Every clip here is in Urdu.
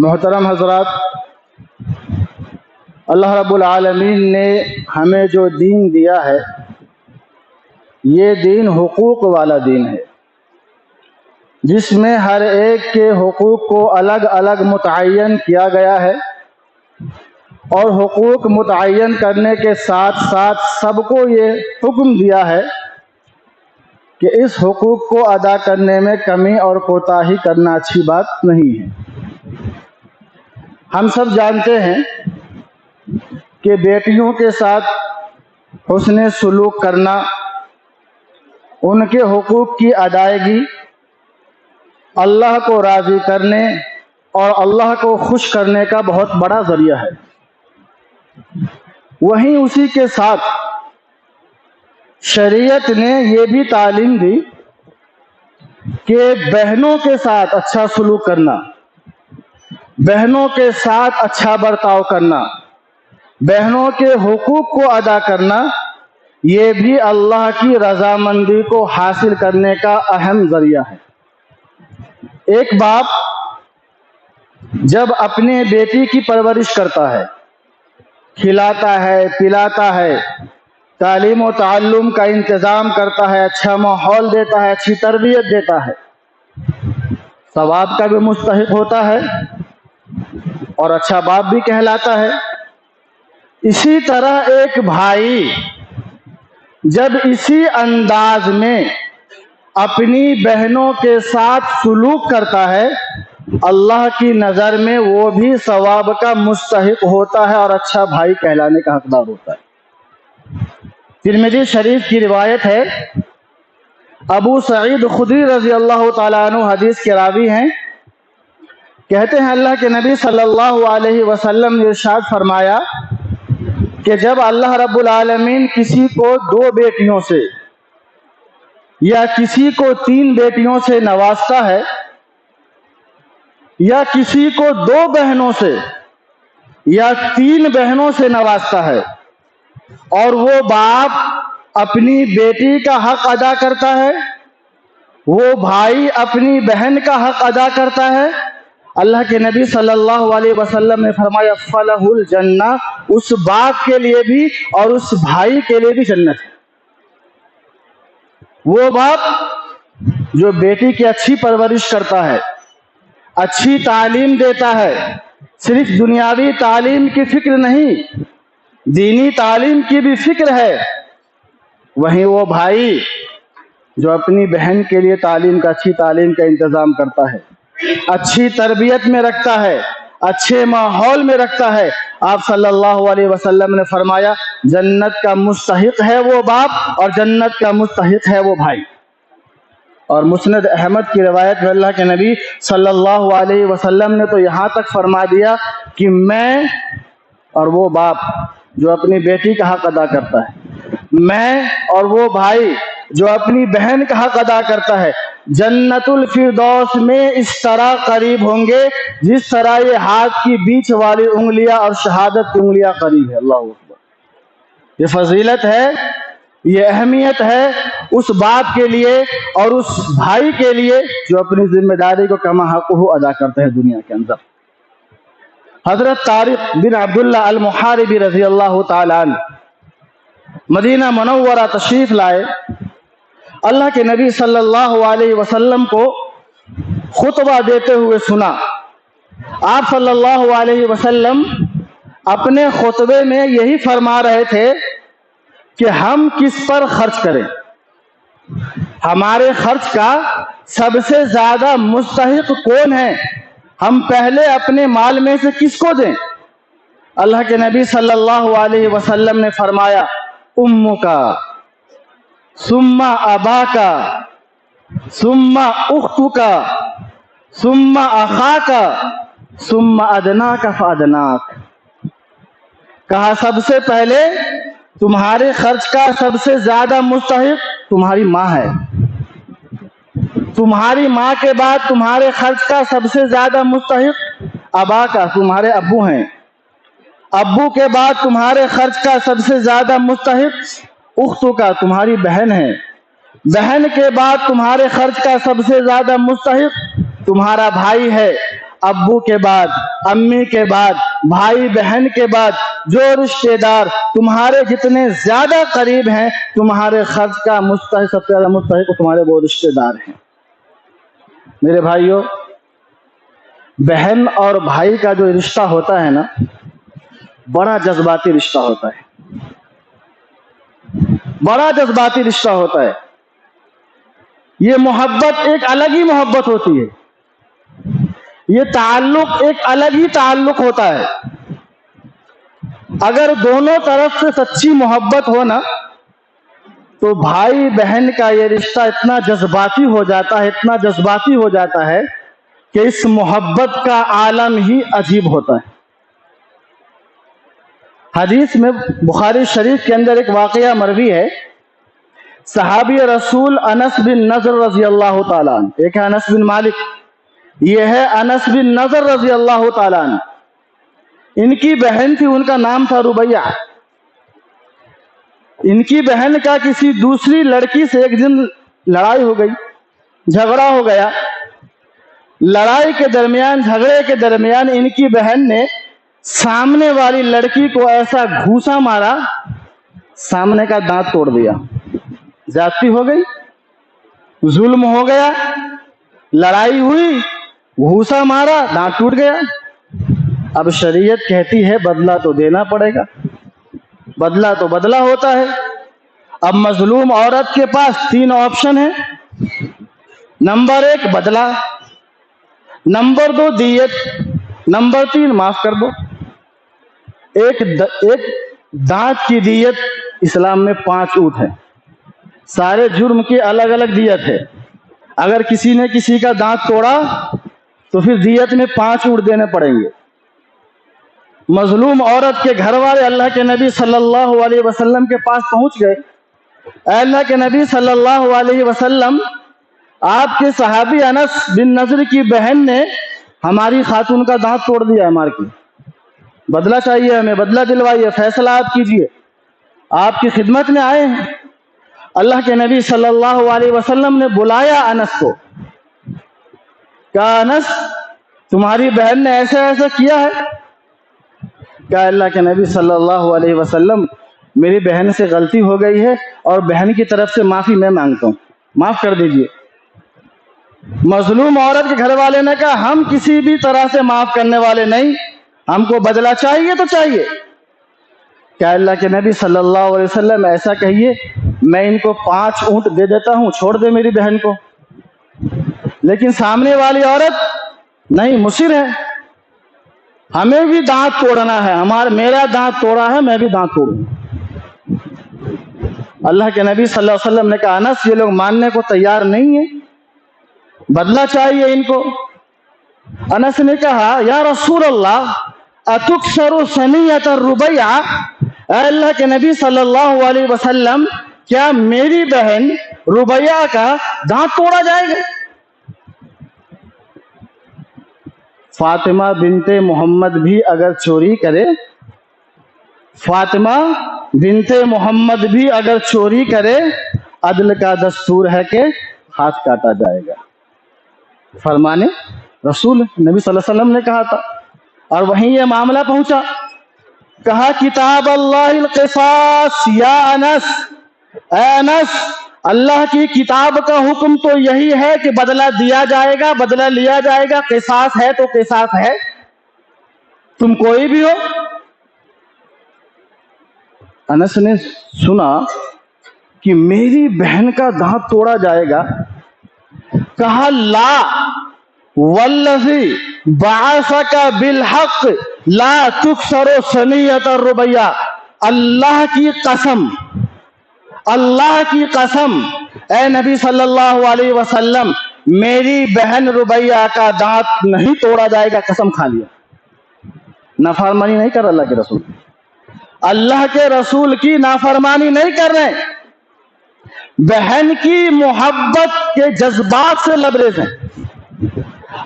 محترم حضرات، اللہ رب العالمین نے ہمیں جو دین دیا ہے یہ دین حقوق والا دین ہے، جس میں ہر ایک کے حقوق کو الگ الگ متعین کیا گیا ہے، اور حقوق متعین کرنے کے ساتھ ساتھ سب کو یہ حکم دیا ہے کہ اس حقوق کو ادا کرنے میں کمی اور کوتاہی کرنا اچھی بات نہیں ہے۔ ہم سب جانتے ہیں کہ بیٹیوں کے ساتھ حسن سلوک کرنا، ان کے حقوق کی ادائیگی اللہ کو راضی کرنے اور اللہ کو خوش کرنے کا بہت بڑا ذریعہ ہے۔ وہیں اسی کے ساتھ شریعت نے یہ بھی تعلیم دی کہ بہنوں کے ساتھ اچھا سلوک کرنا، بہنوں کے ساتھ اچھا برتاؤ کرنا، بہنوں کے حقوق کو ادا کرنا، یہ بھی اللہ کی رضامندی کو حاصل کرنے کا اہم ذریعہ ہے۔ ایک باپ جب اپنے بیٹی کی پرورش کرتا ہے، کھلاتا ہے، پلاتا ہے، تعلیم و تعلم کا انتظام کرتا ہے، اچھا ماحول دیتا ہے، اچھی تربیت دیتا ہے، ثواب کا بھی مستحق ہوتا ہے اور اچھا باپ بھی کہلاتا ہے۔ اسی طرح ایک بھائی جب اسی انداز میں اپنی بہنوں کے ساتھ سلوک کرتا ہے، اللہ کی نظر میں وہ بھی ثواب کا مستحق ہوتا ہے اور اچھا بھائی کہلانے کا حقدار ہوتا ہے۔ ترمذی شریف کی روایت ہے، ابو سعید خدری رضی اللہ تعالیٰ عنہ حدیث کے راوی ہیں، کہتے ہیں اللہ کے نبی صلی اللہ علیہ وسلم نے ارشاد فرمایا کہ جب اللہ رب العالمین کسی کو 2 بیٹیوں سے یا کسی کو 3 بیٹیوں سے نوازتا ہے، یا کسی کو 2 بہنوں سے یا 3 بہنوں سے نوازتا ہے، اور وہ باپ اپنی بیٹی کا حق ادا کرتا ہے، وہ بھائی اپنی بہن کا حق ادا کرتا ہے، اللہ کے نبی صلی اللہ علیہ وسلم نے فرمایا فلہ الجنہ، اس باپ کے لیے بھی اور اس بھائی کے لیے بھی جنت ہے۔ وہ باپ جو بیٹی کی اچھی پرورش کرتا ہے، اچھی تعلیم دیتا ہے، صرف دنیاوی تعلیم کی فکر نہیں، دینی تعلیم کی بھی فکر ہے، وہیں وہ بھائی جو اپنی بہن کے لیے اچھی تعلیم کا انتظام کرتا ہے، اچھی تربیت میں رکھتا ہے، اچھے ماحول میں رکھتا ہے، آپ صلی اللہ علیہ وسلم نے فرمایا جنت کا مستحق ہے وہ باپ اور جنت کا مستحق ہے وہ بھائی۔ اور مسند احمد کی روایت میں اللہ کے نبی صلی اللہ علیہ وسلم نے تو یہاں تک فرما دیا کہ میں اور وہ باپ جو اپنی بیٹی کا حق ادا کرتا ہے، میں اور وہ بھائی جو اپنی بہن کا حق ادا کرتا ہے، جنت الفردوس میں اس طرح قریب ہوں گے جس طرح یہ ہاتھ کی بیچ والی انگلیاں اور شہادت کی انگلیاں قریب ہے۔ اللہ اکبر! یہ فضیلت ہے، یہ اہمیت ہے اس باپ کے لیے اور اس بھائی کے لیے جو اپنی ذمہ داری کو کما حقہ ادا کرتے ہیں دنیا کے اندر۔ حضرت طارق بن عبداللہ المحاربی رضی اللہ تعالیٰ عنہ مدینہ منورہ تشریف لائے، اللہ کے نبی صلی اللہ علیہ وسلم کو خطبہ دیتے ہوئے سنا۔ آپ صلی اللہ علیہ وسلم اپنے خطبے میں یہی فرما رہے تھے کہ ہم کس پر خرچ کریں، ہمارے خرچ کا سب سے زیادہ مستحق کون ہے، ہم پہلے اپنے مال میں سے کس کو دیں؟ اللہ کے نبی صلی اللہ علیہ وسلم نے فرمایا امک ثم اباک ثم اختک ثم اخاک ثم ادناک فادناک۔ کہا سب سے پہلے تمہارے خرچ کا سب سے زیادہ مستحق تمہاری ماں ہے، تمہاری ماں کے بعد تمہارے خرچ کا سب سے زیادہ مستحق ابا کا تمہارے ابو ہیں، ابو کے بعد تمہارے خرچ کا سب سے زیادہ مستحق اختو کا تمہاری بہن ہے، بہن کے بعد تمہارے خرچ کا سب سے زیادہ مستحق تمہارا بھائی ہے، ابو کے بعد، امی کے بعد، بھائی بہن کے بعد جو رشتہ دار تمہارے جتنے زیادہ قریب ہیں، تمہارے خرچ کا مستحق، سب سے زیادہ مستحق تمہارے وہ رشتہ دار ہیں۔ میرے بھائیوں، بہن اور بھائی کا جو رشتہ ہوتا ہے نا، بڑا جذباتی رشتہ ہوتا ہے، بڑا جذباتی رشتہ ہوتا ہے۔ یہ محبت ایک الگ ہی محبت ہوتی ہے، یہ تعلق ایک الگ ہی تعلق ہوتا ہے۔ اگر دونوں طرف سے سچی محبت ہو نا، تو بھائی بہن کا یہ رشتہ اتنا جذباتی ہو جاتا ہے، اتنا جذباتی ہو جاتا ہے کہ اس محبت کا عالم ہی عجیب ہوتا ہے۔ حدیث میں بخاری شریف کے اندر ایک واقعہ مروی ہے، صحابی رسول انس بن نضر رضی اللہ تعالیٰ عنہ، ایک ہے انس بن مالک، یہ ہے انس بن نضر رضی اللہ تعالیٰ عنہ۔ ان کی بہن تھی، ان کا نام تھا ربیہ۔ ان کی بہن کا کسی دوسری لڑکی سے ایک دن لڑائی ہو گئی، جھگڑا ہو گیا۔ لڑائی کے درمیان، جھگڑے کے درمیان ان کی بہن نے سامنے والی لڑکی کو ایسا گھوسا مارا، سامنے کا دانت توڑ دیا۔ زیادتی ہو گئی، ظلم ہو گیا، لڑائی ہوئی، گھوسا مارا، دانت ٹوٹ گیا۔ اب شریعت کہتی ہے بدلہ تو دینا پڑے گا، بدلہ تو بدلہ ہوتا ہے۔ اب مظلوم عورت کے پاس 3 آپشن ہیں۔ نمبر 1 بدلہ، نمبر 2 دیت، نمبر 3 معاف کر دو۔ ایک دانت کی دیت اسلام میں 5 اونٹ ہے۔ سارے جرم کی الگ الگ دیت ہے۔ اگر کسی نے کسی کا دانت توڑا تو پھر دیت میں 5 اونٹ دینے پڑیں گے۔ مظلوم عورت کے گھر والے اللہ کے نبی صلی اللہ علیہ وسلم کے پاس پہنچ گئے۔ اے اللہ کے نبی صلی اللہ علیہ وسلم، آپ کے صحابی انس بن نضر کی بہن نے ہماری خاتون کا دانت توڑ دیا ہے مار کے، بدلہ چاہیے ہمیں، بدلہ دلوائیے، فیصلہ آپ کیجئے، آپ کی خدمت میں آئے ہیں۔ اللہ کے نبی صلی اللہ علیہ وسلم نے بلایا انس کو، کہا انس تمہاری بہن نے ایسا ایسا کیا ہے؟ کہا اللہ کے نبی صلی اللہ علیہ وسلم میری بہن سے غلطی ہو گئی ہے اور بہن کی طرف سے معافی میں مانگتا ہوں، معاف کر دیجئے۔ مظلوم عورت کے گھر والے نے کہا ہم کسی بھی طرح سے معاف کرنے والے نہیں، ہم کو بدلہ چاہیے تو چاہیے۔ کیا اللہ کے نبی صلی اللہ علیہ وسلم ایسا کہیے میں ان کو 5 اونٹ دے دیتا ہوں، چھوڑ دے میری بہن کو۔ لیکن سامنے والی عورت نہیں، مصر ہے، ہمیں بھی دانت توڑنا ہے، میرا دانت توڑا ہے، میں بھی دانت توڑوں۔ اللہ کے نبی صلی اللہ علیہ وسلم نے کہا انس یہ لوگ ماننے کو تیار نہیں ہیں، بدلہ چاہیے ان کو۔ انس نے کہا یا رسول اللہ اتکسر ثنیۃ الربیع، اے اللہ کے نبی صلی اللہ علیہ وسلم کیا میری بہن ربیع کا دانت توڑا جائے گا؟ فاطمہ بنت محمد بھی اگر چوری کرے، فاطمہ بنت محمد بھی اگر چوری کرے، عدل کا دستور ہے کہ ہاتھ کاٹا جائے گا۔ فرمانے رسول نبی صلی اللہ علیہ وسلم نے کہا تھا، اور وہیں یہ معاملہ پہنچا۔ کہا کتاب اللہ القصاص یا انس، اے انس اللہ کی کتاب کا حکم تو یہی ہے کہ بدلہ دیا جائے گا، بدلہ لیا جائے گا، قصاص ہے تو قصاص ہے، تم کوئی بھی ہو۔ انس نے سنا کہ میری بہن کا دانت توڑا جائے گا، کہا لا والذی بعثک بالحق لا تکسر ثنیۃ الربیع، اللہ کی قسم، اللہ کی قسم اے نبی صلی اللہ علیہ وسلم میری بہن ربیع کا دانت نہیں توڑا جائے گا، قسم کھا لیا۔ نافرمانی نہیں کر اللہ کے رسول، اللہ کے رسول کی نافرمانی نہیں کر رہے، بہن کی محبت کے جذبات سے لبریز ہیں،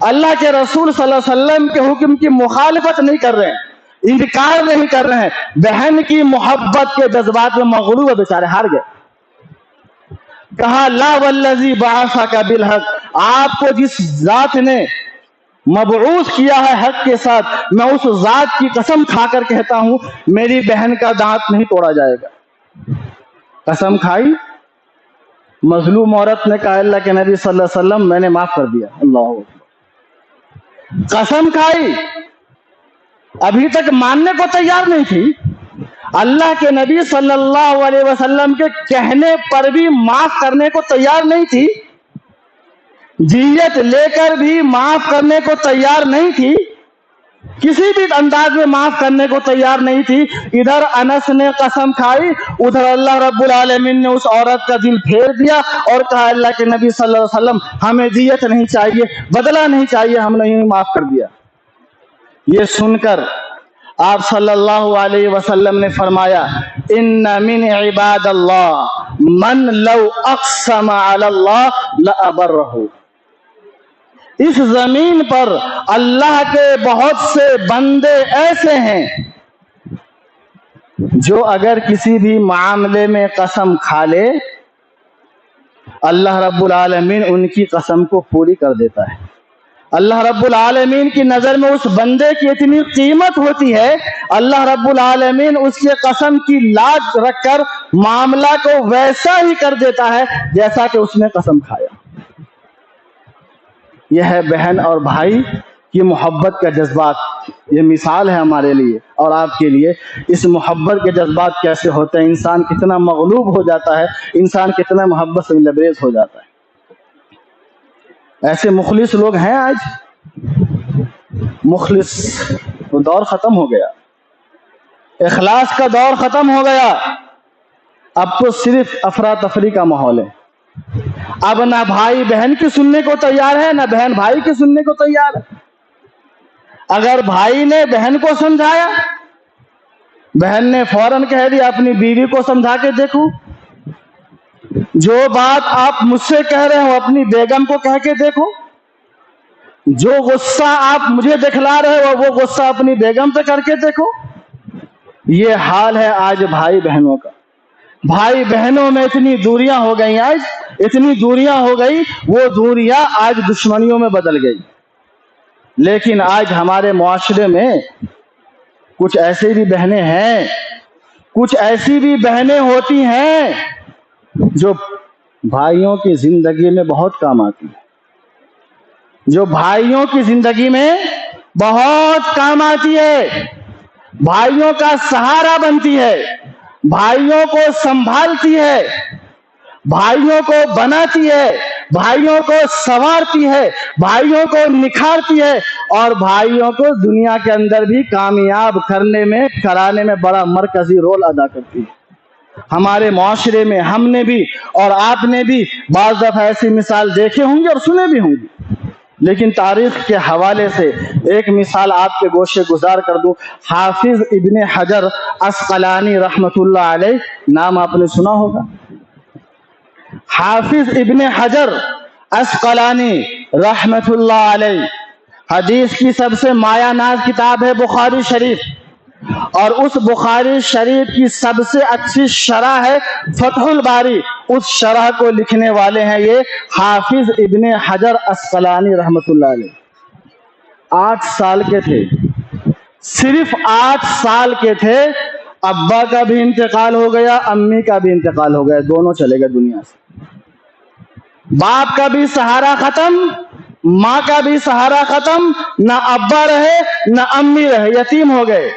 اللہ کے رسول صلی اللہ علیہ وسلم کے حکم کی مخالفت نہیں کر رہے ہیں، انکار نہیں کر رہے ہیں، بہن کی محبت کے جذبات میں مغلوب ہے، بیچارے ہار گئے۔ کہا لا والذی بعثک بالحق، آپ کو جس ذات نے مبعوث کیا ہے حق کے ساتھ، میں اس ذات کی قسم کھا کر کہتا ہوں میری بہن کا دانت نہیں توڑا جائے گا۔ قسم کھائی، مظلوم عورت نے کہا اللہ کے نبی صلی اللہ علیہ وسلم میں نے معاف کر دیا۔ اللہ اکبر۔ قسم کھائی، ابھی تک ماننے کو تیار نہیں تھی، اللہ کے نبی صلی اللہ علیہ وسلم کے کہنے پر بھی معاف کرنے کو تیار نہیں تھی، دیت لے کر بھی معاف کرنے کو تیار نہیں تھی، کسی بھی انداز میں معاف کرنے کو تیار نہیں تھی۔ ادھر انس نے قسم کھائی، ادھر اللہ رب العالمین نے اس عورت کا دل پھیر دیا اور کہا اللہ کے نبی صلی اللہ علیہ وسلم ہمیں دیت نہیں چاہیے، بدلہ نہیں چاہیے، ہم نے معاف کر دیا۔ یہ سن کر آپ صلی اللہ علیہ وسلم نے فرمایا ان من عباد اللہ من لو اقسم علی اللہ لأبرہ، اس زمین پر اللہ کے بہت سے بندے ایسے ہیں جو اگر کسی بھی معاملے میں قسم کھا لے اللہ رب العالمین ان کی قسم کو پوری کر دیتا ہے۔ اللہ رب العالمین کی نظر میں اس بندے کی اتنی قیمت ہوتی ہے، اللہ رب العالمین اس کے قسم کی لاج رکھ کر معاملہ کو ویسا ہی کر دیتا ہے جیسا کہ اس نے قسم کھایا۔ یہ ہے بہن اور بھائی کی محبت کا جذبات، یہ مثال ہے ہمارے لیے اور آپ کے لیے۔ اس محبت کے جذبات کیسے ہوتے ہیں، انسان کتنا مغلوب ہو جاتا ہے، انسان کتنا محبت سے لبریز ہو جاتا ہے۔ ایسے مخلص لوگ ہیں آج؟ مخلص وہ دور ختم ہو گیا، اخلاص کا دور ختم ہو گیا، اب تو صرف افراتفری کا ماحول ہے۔ اب نہ بھائی بہن کی سننے کو تیار ہے، نہ بہن بھائی کی سننے کو تیار ہے۔ اگر بھائی نے بہن کو سمجھایا، بہن نے فوراً کہہ دیا اپنی بیوی کو سمجھا کے دیکھو، جو بات آپ مجھ سے کہہ رہے ہو اپنی بیگم کو کہہ کے دیکھو، جو غصہ آپ مجھے دکھلا رہے ہو وہ غصہ اپنی بیگم پہ کر کے دیکھو۔ یہ حال ہے آج بھائی بہنوں کا۔ بھائی بہنوں میں اتنی دوریاں ہو گئی، آج اتنی دوریاں ہو گئی، وہ دوریاں آج دشمنیوں میں بدل گئی۔ لیکن آج ہمارے معاشرے میں کچھ ایسے بھی بہنیں ہیں، کچھ ایسی بھی بہنیں ہوتی ہیں جو بھائیوں کی زندگی میں بہت کام آتی ہیں، جو بھائیوں کی زندگی میں بہت کام آتی ہے، بھائیوں کا سہارا بنتی ہے، بھائیوں کو سنبھالتی ہے، بھائیوں کو بناتی ہے، بھائیوں کو سنوارتی ہے، بھائیوں کو نکھارتی ہے، اور بھائیوں کو دنیا کے اندر بھی کامیاب کرانے میں بڑا مرکزی رول ادا کرتی ہے۔ ہمارے معاشرے میں ہم نے بھی اور آپ نے بھی بعض دفعہ ایسی مثال دیکھے ہوں گے اور سنے بھی ہوں گے، لیکن تاریخ کے حوالے سے ایک مثال آپ کے گوشے گزار کر دوں۔ حافظ ابن حجر عسقلانی رحمۃ اللہ علیہ، نام آپ نے سنا ہوگا۔ حافظ ابن حجر عسقلانی رحمۃ اللہ علیہ، حدیث کی سب سے مایہ ناز کتاب ہے بخاری شریف، اور اس بخاری شریف کی سب سے اچھی شرح ہے فتح الباری، اس شرح کو لکھنے والے ہیں یہ حافظ ابن حجر عسقلانی رحمۃ اللہ علیہ۔ 8 سال کے تھے، صرف 8 سال کے تھے، ابا کا بھی انتقال ہو گیا، امی کا بھی انتقال ہو گیا، دونوں چلے گئے دنیا سے۔ باپ کا بھی سہارا ختم، ماں کا بھی سہارا ختم، نہ ابا رہے نہ امی رہے، یتیم ہو گئے۔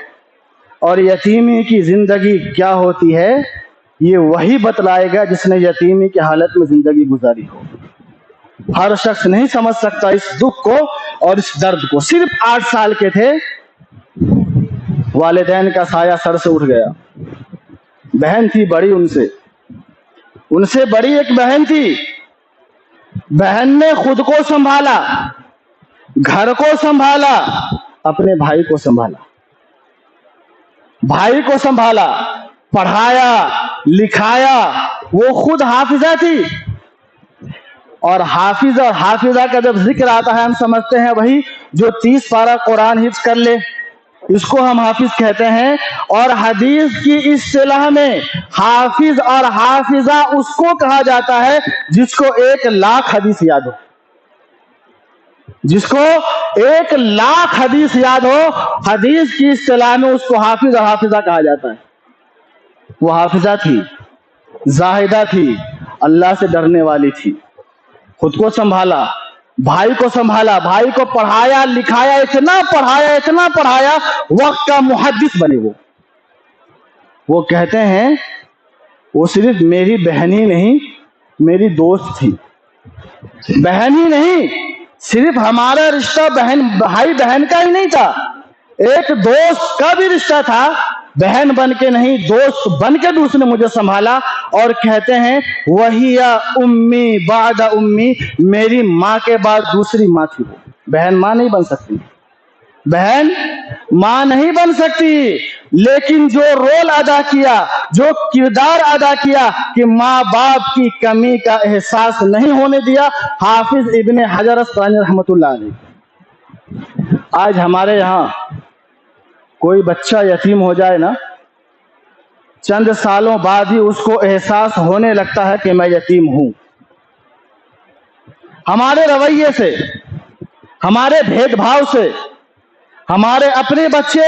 اور یتیمی کی زندگی کیا ہوتی ہے یہ وہی بتلائے گا جس نے یتیمی کی حالت میں زندگی گزاری ہو۔ ہر شخص نہیں سمجھ سکتا اس دکھ کو اور اس درد کو۔ صرف 8 سال کے تھے، والدین کا سایہ سر سے اٹھ گیا۔ بہن تھی بڑی، ان سے بڑی ایک بہن تھی، بہن نے خود کو سنبھالا، گھر کو سنبھالا، اپنے بھائی کو سنبھالا، بھائی کو سنبھالا، پڑھایا لکھایا۔ وہ خود حافظہ تھی، اور حافظ اور حافظہ کا جب ذکر آتا ہے ہم سمجھتے ہیں وہی جو 30 پارہ قرآن حفظ کر لے، اس کو ہم حافظ کہتے ہیں۔ اور حدیث کی اصطلاح میں حافظ اور حافظہ اس کو کہا جاتا ہے جس کو 1 لاکھ حدیث یاد ہو۔ جس کو 1,00,000 حدیث یاد ہو، حدیث کی اصطلاح میں اس کو حافظ اور حافظہ کہا جاتا ہے۔ وہ حافظہ تھی، زاہدہ تھی، اللہ سے ڈرنے والی تھی، خود کو سنبھالا، بھائی کو سنبھالا، بھائی کو پڑھایا لکھایا، اتنا پڑھایا، وقت کا محدث بنے۔ وہ کہتے ہیں وہ صرف میری بہن ہی نہیں، میری دوست تھی۔ بہن ہی نہیں، صرف ہمارا رشتہ بھائی بہن کا ہی نہیں تھا، ایک دوست کا بھی رشتہ تھا۔ بہن بن کے نہیں، دوست بن کے بھی اس نے مجھے سنبھالا۔ اور کہتے ہیں وہی امی بعد امی، میری ماں کے بعد دوسری ماں تھی وہ۔ بہن ماں نہیں بن سکتی، بہن ماں نہیں بن سکتی، لیکن جو رول ادا کیا، جو کردار ادا کیا کہ ماں باپ کی کمی کا احساس نہیں ہونے دیا، حافظ ابن حجر اسقلانی رحمۃ اللہ علیہ۔ آج ہمارے یہاں کوئی بچہ یتیم ہو جائے نا، چند سالوں بعد ہی اس کو احساس ہونے لگتا ہے کہ میں یتیم ہوں۔ ہمارے رویے سے، ہمارے بھید بھاؤ سے، ہمارے اپنے بچے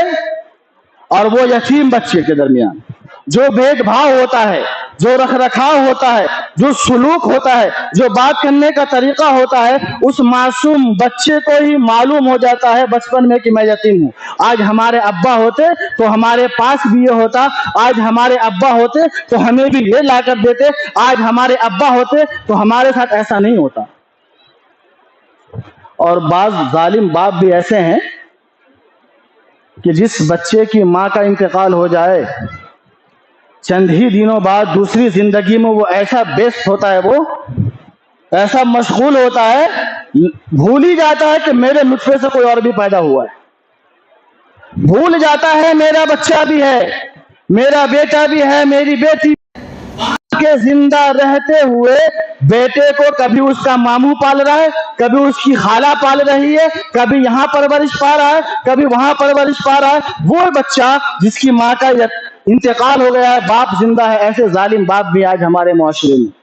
اور وہ یتیم بچے کے درمیان جو بھید بھاؤ ہوتا ہے، جو رکھ رکھاؤ ہوتا ہے، جو سلوک ہوتا ہے، جو بات کرنے کا طریقہ ہوتا ہے، اس معصوم بچے کو ہی معلوم ہو جاتا ہے بچپن میں کہ میں یتیم ہوں۔ آج ہمارے ابا ہوتے تو ہمارے پاس بھی یہ ہوتا، آج ہمارے ابا ہوتے تو ہمیں بھی یہ لا کر دیتے، آج ہمارے ابا ہوتے تو ہمارے ساتھ ایسا نہیں ہوتا۔ اور بعض ظالم باپ بھی ایسے ہیں کہ جس بچے کی ماں کا انتقال ہو جائے، چند ہی دنوں بعد دوسری زندگی میں وہ ایسا بیست ہوتا ہے، وہ ایسا مشغول ہوتا ہے، بھول ہی جاتا ہے کہ میرے نطفے سے کوئی اور بھی پیدا ہوا ہے، بھول جاتا ہے میرا بچہ بھی ہے، میرا بیٹا بھی ہے، میری بیٹی کے زندہ رہتے ہوئے بیٹے کو کبھی اس کا ماموں پال رہا ہے، کبھی اس کی خالہ پال رہی ہے، کبھی یہاں پرورش پا رہا ہے، کبھی وہاں پرورش پا رہا ہے۔ وہ بچہ جس کی ماں کا انتقال ہو گیا ہے، باپ زندہ ہے، ایسے ظالم باپ بھی آج ہمارے معاشرے میں۔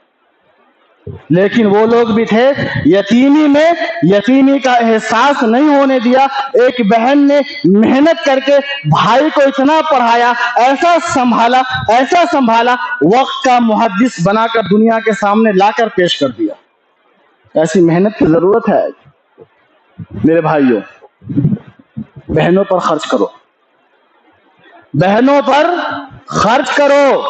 لیکن وہ لوگ بھی تھے، یتیمی میں یتیمی کا احساس نہیں ہونے دیا۔ ایک بہن نے محنت کر کے بھائی کو اتنا پڑھایا، ایسا سنبھالا، وقت کا محدث بنا کر دنیا کے سامنے لا کر پیش کر دیا۔ ایسی محنت کی ضرورت ہے میرے بھائیوں۔ بہنوں پر خرچ کرو، بہنوں پر خرچ کرو۔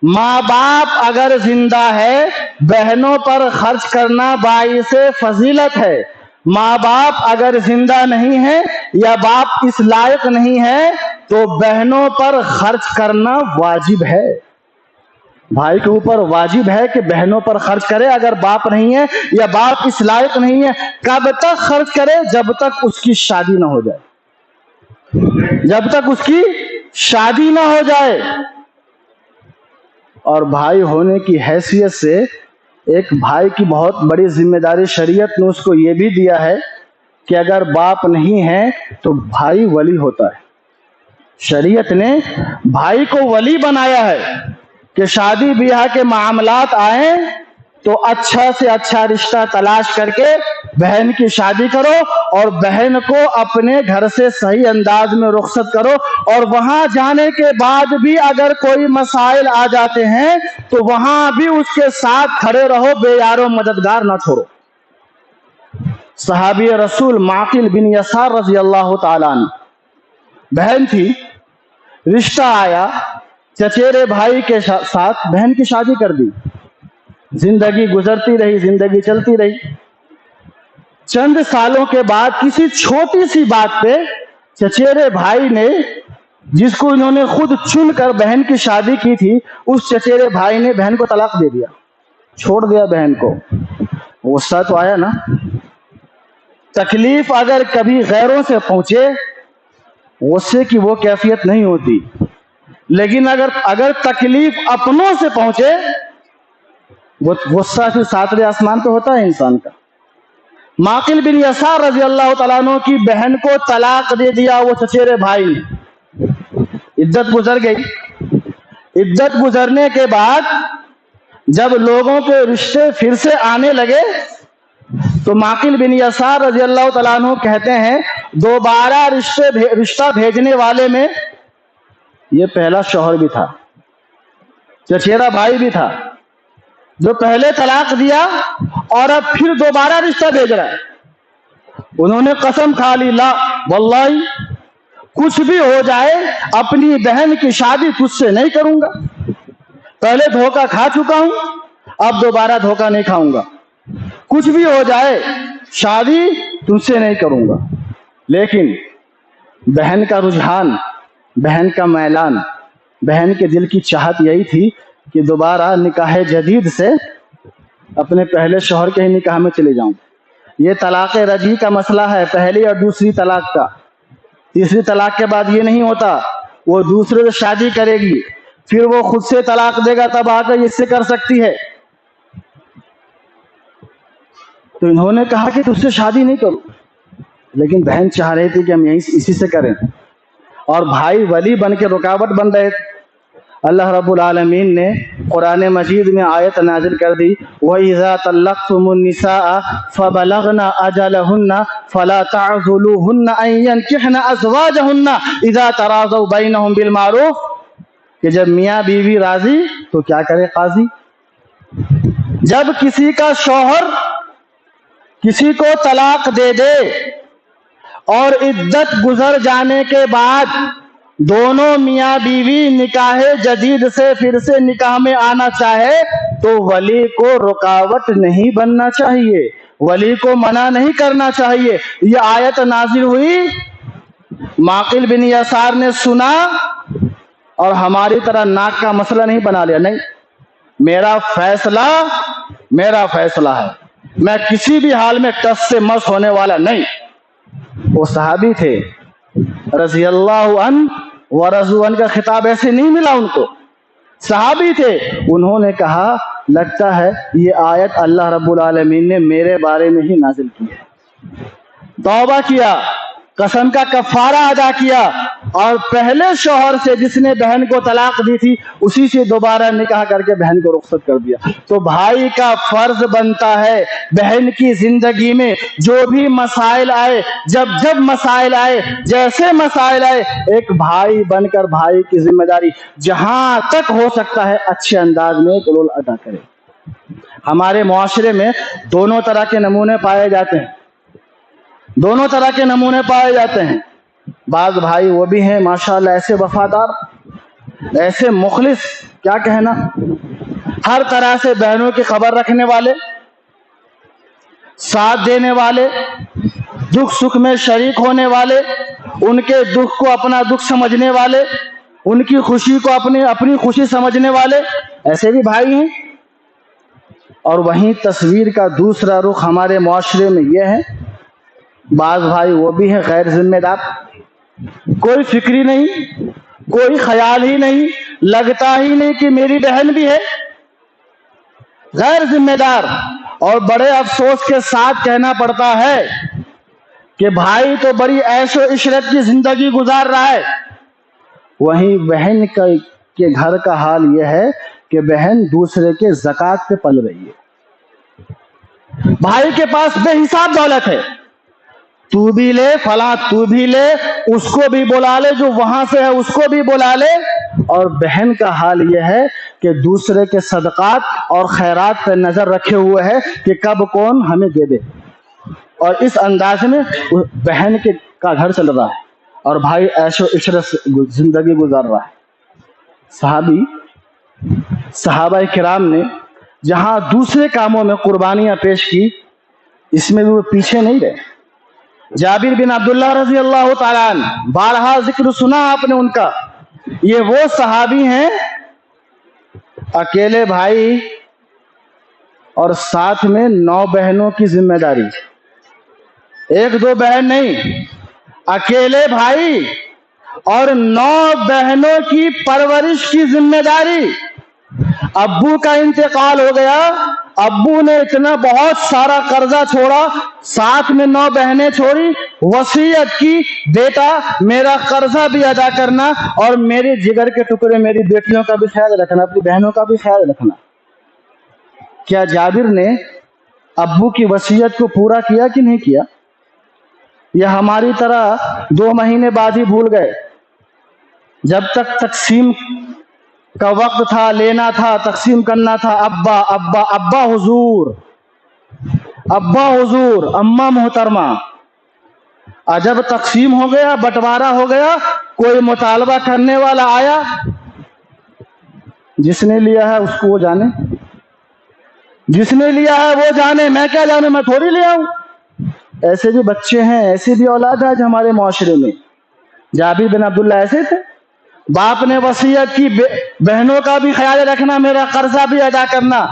ماں باپ اگر زندہ ہے، بہنوں پر خرچ کرنا باعث فضیلت ہے۔ ماں باپ اگر زندہ نہیں ہے یا باپ اس لائق نہیں ہے تو بہنوں پر خرچ کرنا واجب ہے۔ بھائی کے اوپر واجب ہے کہ بہنوں پر خرچ کرے۔ اگر باپ نہیں ہے یا باپ اس لائق نہیں ہے، کب تک خرچ کرے؟ جب تک اس کی شادی نہ ہو جائے، جب تک اس کی شادی نہ ہو جائے۔ اور بھائی ہونے کی حیثیت سے ایک بھائی کی بہت بڑی ذمہ داری شریعت نے اس کو یہ بھی دیا ہے کہ اگر باپ نہیں ہے تو بھائی ولی ہوتا ہے۔ شریعت نے بھائی کو ولی بنایا ہے کہ شادی بیاہ کے معاملات آئیں تو اچھا سے اچھا رشتہ تلاش کر کے بہن کی شادی کرو، اور بہن کو اپنے گھر سے صحیح انداز میں رخصت کرو، اور وہاں جانے کے بعد بھی اگر کوئی مسائل آ جاتے ہیں تو وہاں بھی اس کے ساتھ کھڑے رہو، بے یارو مددگار نہ چھوڑو۔ صحابی رسول معقل بن یسار رضی اللہ تعالیٰ عنہ، بہن تھی، رشتہ آیا، چچیرے بھائی کے ساتھ بہن کی شادی کر دی، زندگی گزرتی رہی، زندگی چلتی رہی۔ چند سالوں کے بعد کسی چھوٹی سی بات پہ چچیرے بھائی نے، جس کو انہوں نے خود چن کر بہن کی شادی کی تھی، اس چچیرے بھائی نے بہن کو طلاق دے دیا، چھوڑ دیا بہن کو۔ غصہ تو آیا نا۔ تکلیف اگر کبھی غیروں سے پہنچے، غصے کی وہ کیفیت نہیں ہوتی، لیکن اگر تکلیف اپنوں سے پہنچے، وہ غصہ پھر ساتویں آسمان پہ ہوتا ہے انسان کا۔ معقل بن یسار رضی اللہ تعالیٰ عنہ کی بہن کو طلاق دے دیا وہ چچیرے بھائی نے۔ عدت گزر گئی، عدت گزرنے کے بعد جب لوگوں کے رشتے پھر سے آنے لگے تو معقل بن یسار رضی اللہ تعالیٰ عنہ کہتے ہیں دوبارہ رشتہ بھیجنے والے میں یہ پہلا شوہر بھی تھا، چچیرا بھائی بھی تھا، جو پہلے طلاق دیا اور اب پھر دوبارہ رشتہ بھیج رہا ہے۔ انہوں نے قسم کھا لی، لا واللہ کچھ بھی ہو جائے اپنی بہن کی شادی تجھ سے نہیں کروں گا، پہلے دھوکہ کھا چکا ہوں، اب دوبارہ دھوکہ نہیں کھاؤں گا، کچھ بھی ہو جائے شادی تجھ سے نہیں کروں گا۔ لیکن بہن کا رجحان، بہن کا میلان، بہن کے دل کی چاہت یہی تھی کہ دوبارہ نکاح جدید سے اپنے پہلے شوہر کے ہی نکاح میں چلے جاؤں۔ یہ طلاق رجعی کا مسئلہ ہے، پہلی اور دوسری طلاق کا۔ تیسری طلاق کے بعد یہ نہیں ہوتا، وہ دوسرے سے شادی کرے گی، پھر وہ خود سے طلاق دے گا تب آ کر اس سے کر سکتی ہے۔ تو انہوں نے کہا کہ تجھ سے شادی نہیں کروں، لیکن بہن چاہ رہی تھی کہ ہم اسی سے کریں، اور بھائی ولی بن کے رکاوٹ بن رہے تھے۔ اللہ رب العالمین نے قرآن مجید میں آیت نازل کر دی، وَإِذَا طَلَّقْتُمُ النِّسَاءَ فَبَلَغْنَ أَجَلَهُنَّ فَلَا تَعْضُلُوهُنَّ أَن يَنكِحْنَ أَزْوَاجَهُنَّ إِذَا تَرَاضَوْا بَيْنَهُم بِالْمَعْرُوفِ کہ جب میاں بیوی راضی تو کیا کرے قاضی۔ جب کسی کا شوہر کسی کو طلاق دے دے اور عدت گزر جانے کے بعد دونوں میاں بیوی نکاح جدید سے پھر سے نکاح میں آنا چاہے تو ولی کو رکاوٹ نہیں بننا چاہیے، ولی کو منع نہیں کرنا چاہیے۔ یہ آیت نازل ہوئی، معقل بن یسار نے سنا اور ہماری طرح ناک کا مسئلہ نہیں بنا لیا، نہیں، میرا فیصلہ ہے، میں کسی بھی حال میں ٹس سے مس ہونے والا نہیں۔ وہ صحابی تھے رضی اللہ عنہ ورضوا عنہ کا خطاب ایسے نہیں ملا ان کو، صحابی تھے۔ انہوں نے کہا لگتا ہے یہ آیت اللہ رب العالمین نے میرے بارے میں ہی نازل کی ہے۔ توبہ کیا، قسم کا کفارہ ادا کیا، اور پہلے شوہر سے جس نے بہن کو طلاق دی تھی اسی سے دوبارہ نکاح کر کے بہن کو رخصت کر دیا۔ تو بھائی کا فرض بنتا ہے بہن کی زندگی میں جو بھی مسائل آئے، جب مسائل آئے، جیسے مسائل آئے، ایک بھائی بن کر بھائی کی ذمہ داری جہاں تک ہو سکتا ہے اچھے انداز میں رول ادا کرے۔ ہمارے معاشرے میں دونوں طرح کے نمونے پائے جاتے ہیں، دونوں طرح کے نمونے پائے جاتے ہیں۔ بعض بھائی وہ بھی ہیں ماشاءاللہ ایسے وفادار، ایسے مخلص، کیا کہنا، ہر طرح سے بہنوں کی خبر رکھنے والے، ساتھ دینے والے، دکھ سکھ میں شریک ہونے والے، ان کے دکھ کو اپنا دکھ سمجھنے والے، ان کی خوشی کو اپنی خوشی سمجھنے والے، ایسے بھی بھائی ہیں۔ اور وہیں تصویر کا دوسرا رخ ہمارے معاشرے میں یہ ہے، بعض بھائی وہ بھی ہیں غیر ذمہ دار، کوئی فکری نہیں، کوئی خیال ہی نہیں، لگتا ہی نہیں کہ میری بہن بھی ہے، غیر ذمہ دار۔ اور بڑے افسوس کے ساتھ کہنا پڑتا ہے کہ بھائی تو بڑی عیش و عشرت کی زندگی گزار رہا ہے، وہیں بہن کے گھر کا حال یہ ہے کہ بہن دوسرے کے زکوٰۃ پہ پل رہی ہے۔ بھائی کے پاس بے حساب دولت ہے، تو بھی لے فلاں، تو بھی لے، اس کو بھی بلا لے، جو وہاں سے ہے اس کو بھی بلا لے، اور بہن کا حال یہ ہے کہ دوسرے کے صدقات اور خیرات پہ نظر رکھے ہوئے ہے کہ کب کون ہمیں دے دے، اور اس انداز میں بہن کا گھر چل رہا ہے اور بھائی عیش و عشرت سے زندگی گزار رہا ہے۔ صحابہ کرام نے جہاں دوسرے کاموں میں قربانیاں پیش کی، اس میں بھی وہ پیچھے نہیں رہے۔ جابر بن عبداللہ رضی اللہ تعالیٰ عنہ، بارہا ذکر سنا آپ نے ان کا، یہ وہ صحابی ہیں اکیلے بھائی اور ساتھ میں 9 بہنوں کی ذمہ داری، 1-2 بہن نہیں، اکیلے بھائی اور 9 بہنوں کی پرورش کی ذمہ داری۔ ابو کا انتقال ہو گیا، ابو نے اتنا بہت سارا قرضہ چھوڑا، ساتھ میں 9 بہنیں چھوڑی، وصیت کی بیٹا میرا قرضہ بھی ادا کرنا اور میرے جگر کے ٹکڑے میری بیٹیوں کا بھی خیال رکھنا، اپنی بہنوں کا بھی خیال رکھنا۔ کیا جابر نے ابو کی وصیت کو پورا کیا کہ نہیں کیا؟ یا ہماری طرح 2 مہینے بعد ہی بھول گئے؟ جب تک تقسیم کا وقت تھا، لینا تھا، تقسیم کرنا تھا، ابا ابا ابا حضور، ابا حضور، اماں محترمہ، جب تقسیم ہو گیا، بٹوارا ہو گیا، کوئی مطالبہ کرنے والا آیا، جس نے لیا ہے اس کو وہ جانے، جس نے لیا ہے وہ جانے، میں کیا جانے، میں تھوڑی لیا ہوں۔ ایسے بھی بچے ہیں، ایسی بھی اولاد ہے جو ہمارے معاشرے میں۔ جابر بن عبداللہ ایسے تھے، باپ نے وصیت کی بہنوں کا بھی خیال رکھنا، میرا قرضہ بھی ادا کرنا۔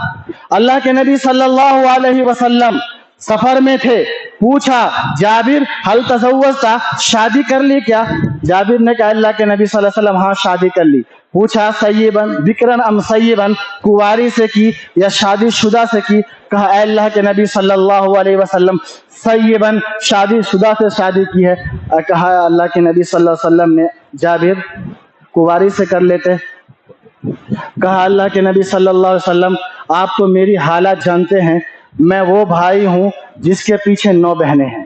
اللہ کے نبی صلی اللہ علیہ وسلم سفر میں تھے، پوچھا جابر حل تزوجتا، شادی کر لی کیا؟ جابر نے کہا اللہ کے نبی صلی اللہ علیہ وسلم ہاں شادی کر لی۔ پوچھا سیبن بکرن ام سیبن، کنواری سے کی یا شادی شدہ سے کی؟ کہا اے اللہ کے نبی صلی اللہ علیہ وسلم سیبن، شادی شدہ سے شادی کی ہے۔ کہا اللہ کے نبی صلی اللہ علیہ وسلم نے جابر کنواری سے کر لیتے۔ کہا اللہ کے نبی صلی اللہ علیہ وسلم آپ تو میری حالت جانتے ہیں، میں وہ بھائی ہوں جس کے پیچھے 9 بہنیں ہیں،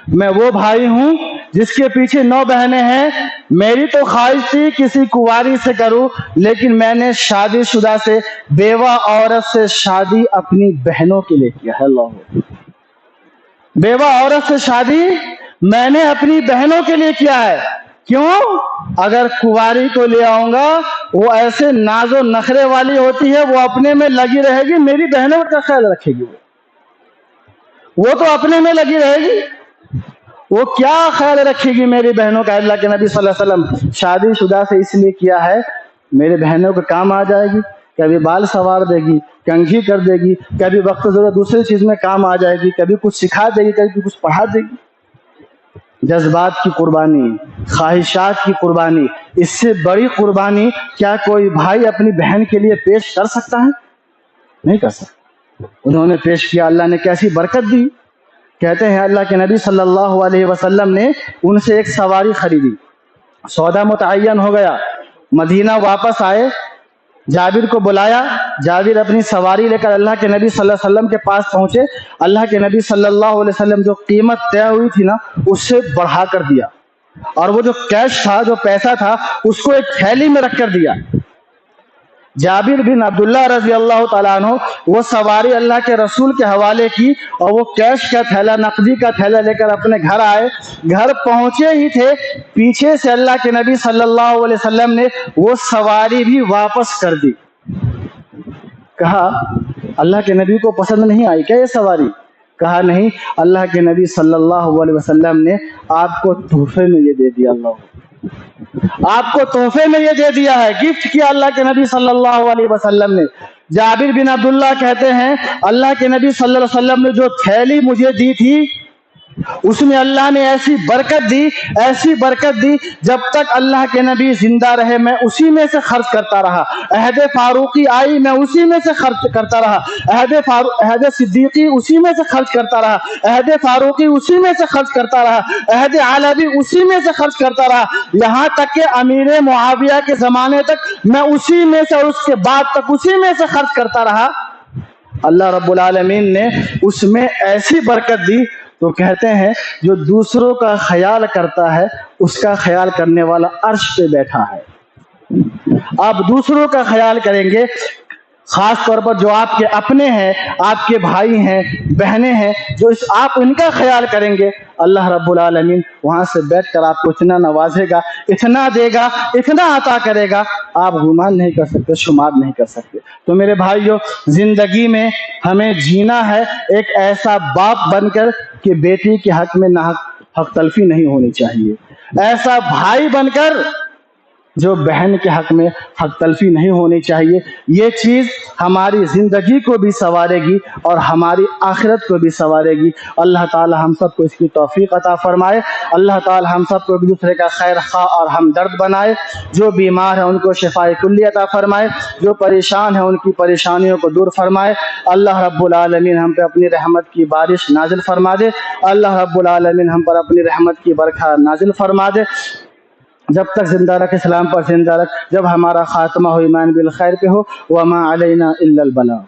میں وہ بھائی ہوں جس کے پیچھے 9 بہنیں ہیں۔ میری تو خواہش تھی کسی کنواری سے کروں، لیکن میں نے شادی شدہ سے، بیوہ عورت سے شادی اپنی بہنوں کے لیے کیا ہے۔ اللہ، بیوہ عورت سے شادی میں نے اپنی بہنوں کے لیے کیا ہے۔ کیوں؟ اگر کنواری کو لے آؤں گا وہ ایسے ناز و نخرے والی ہوتی ہے، وہ اپنے میں لگی رہے گی، میری بہنوں کا خیال رکھے گی، وہ تو اپنے میں لگی رہے گی، وہ کیا خیال رکھے گی میری بہنوں کا؟ اللہ کے نبی صلی اللہ علیہ وسلم شادی شدہ سے اس لیے کیا ہے، میری بہنوں کے کام آ جائے گی، کبھی بال سنوار دے گی، کنگھی کر دے گی، کبھی وقت ضرورت دوسری چیز میں کام آ جائے گی، کبھی کچھ سکھا دے گی، کبھی کچھ پڑھا دے گی۔ جذبات کی قربانی، خواہشات کی قربانی، اس سے بڑی قربانی کیا کوئی بھائی اپنی بہن کے لیے پیش کر سکتا ہے؟ نہیں کر سکتا۔ انہوں نے پیش کیا، اللہ نے کیسی برکت دی۔ کہتے ہیں اللہ کے نبی صلی اللہ علیہ وسلم نے ان سے ایک سواری خریدی، سودا متعین ہو گیا، مدینہ واپس آئے، جابر کو بلایا، جابر اپنی سواری لے کر اللہ کے نبی صلی اللہ علیہ وسلم کے پاس پہنچے۔ اللہ کے نبی صلی اللہ علیہ وسلم جو قیمت طے ہوئی تھی نا اس سے بڑھا کر دیا، اور وہ جو کیش تھا، جو پیسہ تھا، اس کو ایک تھیلی میں رکھ کر دیا۔ جابر بن عبداللہ رضی اللہ تعالیٰ عنہ وہ سواری اللہ کے رسول کے حوالے کی، اور وہ کیش کا تھیلا، نقدی کا تھیلا لے کر اپنے گھر آئے۔ گھر پہنچے ہی تھے، پیچھے سے اللہ کے نبی صلی اللہ علیہ وسلم نے وہ سواری بھی واپس کر دی۔ کہا اللہ کے نبی کو پسند نہیں آئی کیا یہ سواری؟ کہا نہیں، اللہ کے نبی صلی اللہ علیہ وسلم نے آپ کو تحفے میں یہ دے دیا، اللہ آپ کو تحفے میں یہ دے دیا ہے، گفٹ کیا اللہ کے نبی صلی اللہ علیہ وسلم نے۔ جابر بن عبداللہ کہتے ہیں اللہ کے نبی صلی اللہ علیہ وسلم نے جو تھیلی مجھے دی تھی اس میں اللہ نے ایسی برکت دی، ایسی برکت دی، جب تک اللہ کے نبی زندہ رہے میں اسی میں سے خرچ کرتا رہا۔ عہد فاروقی آئی، میں اسی میں سے خرچ کرتا رہا۔ عہد صدیقی اسی میں سے خرچ کرتا رہا۔ عہد فاروقی اسی میں سے خرچ کرتا رہا۔ عہد علوی اسی میں سے خرچ کرتا رہا، یہاں تک کہ امیر معاویہ کے زمانے تک میں اسی میں سے، اور اس کے بعد تک اسی میں سے خرچ کرتا رہا۔ اللہ رب العالمین نے اس میں ایسی برکت دی، تو کہتے ہیں جو دوسروں کا خیال کرتا ہے اس کا خیال کرنے والا عرش پہ بیٹھا ہے۔ آپ دوسروں کا خیال کریں گے، خاص طور پر جو آپ کے اپنے ہیں، آپ کے بھائی ہیں، بہنیں ہیں، جو آپ ان کا خیال کریں گے، اللہ رب العالمین وہاں سے بیٹھ کر آپ کو اتنا نوازے گا، اتنا دے گا، اتنا عطا کرے گا، آپ گمان نہیں کر سکتے، شمار نہیں کر سکتے۔ تو میرے بھائیو، زندگی میں ہمیں جینا ہے ایک ایسا باپ بن کر کہ بیٹی کے حق میں نہ حق تلفی نہیں ہونی چاہیے، ایسا بھائی بن کر جو بہن کے حق میں حق تلفی نہیں ہونی چاہیے۔ یہ چیز ہماری زندگی کو بھی سنوارے گی اور ہماری آخرت کو بھی سنوارے گی۔ اللہ تعالی ہم سب کو اس کی توفیق عطا فرمائے۔ اللہ تعالی ہم سب کو ایک دوسرے کا خیر خواہ اور ہمدرد بنائے۔ جو بیمار ہیں ان کو شفائے کلی عطا فرمائے، جو پریشان ہیں ان کی پریشانیوں کو دور فرمائے۔ اللہ رب العالمین ہم پہ اپنی رحمت کی بارش نازل فرما دے۔ اللہ رب العالمین ہم پر اپنی رحمت کی برکھا نازل فرما دے۔ جب تک زندہ رکھ اسلام پر زندہ رکھ، جب ہمارا خاتمہ ہو ایمان بالخیر پہ ہو، وما علینا الا البلاغ۔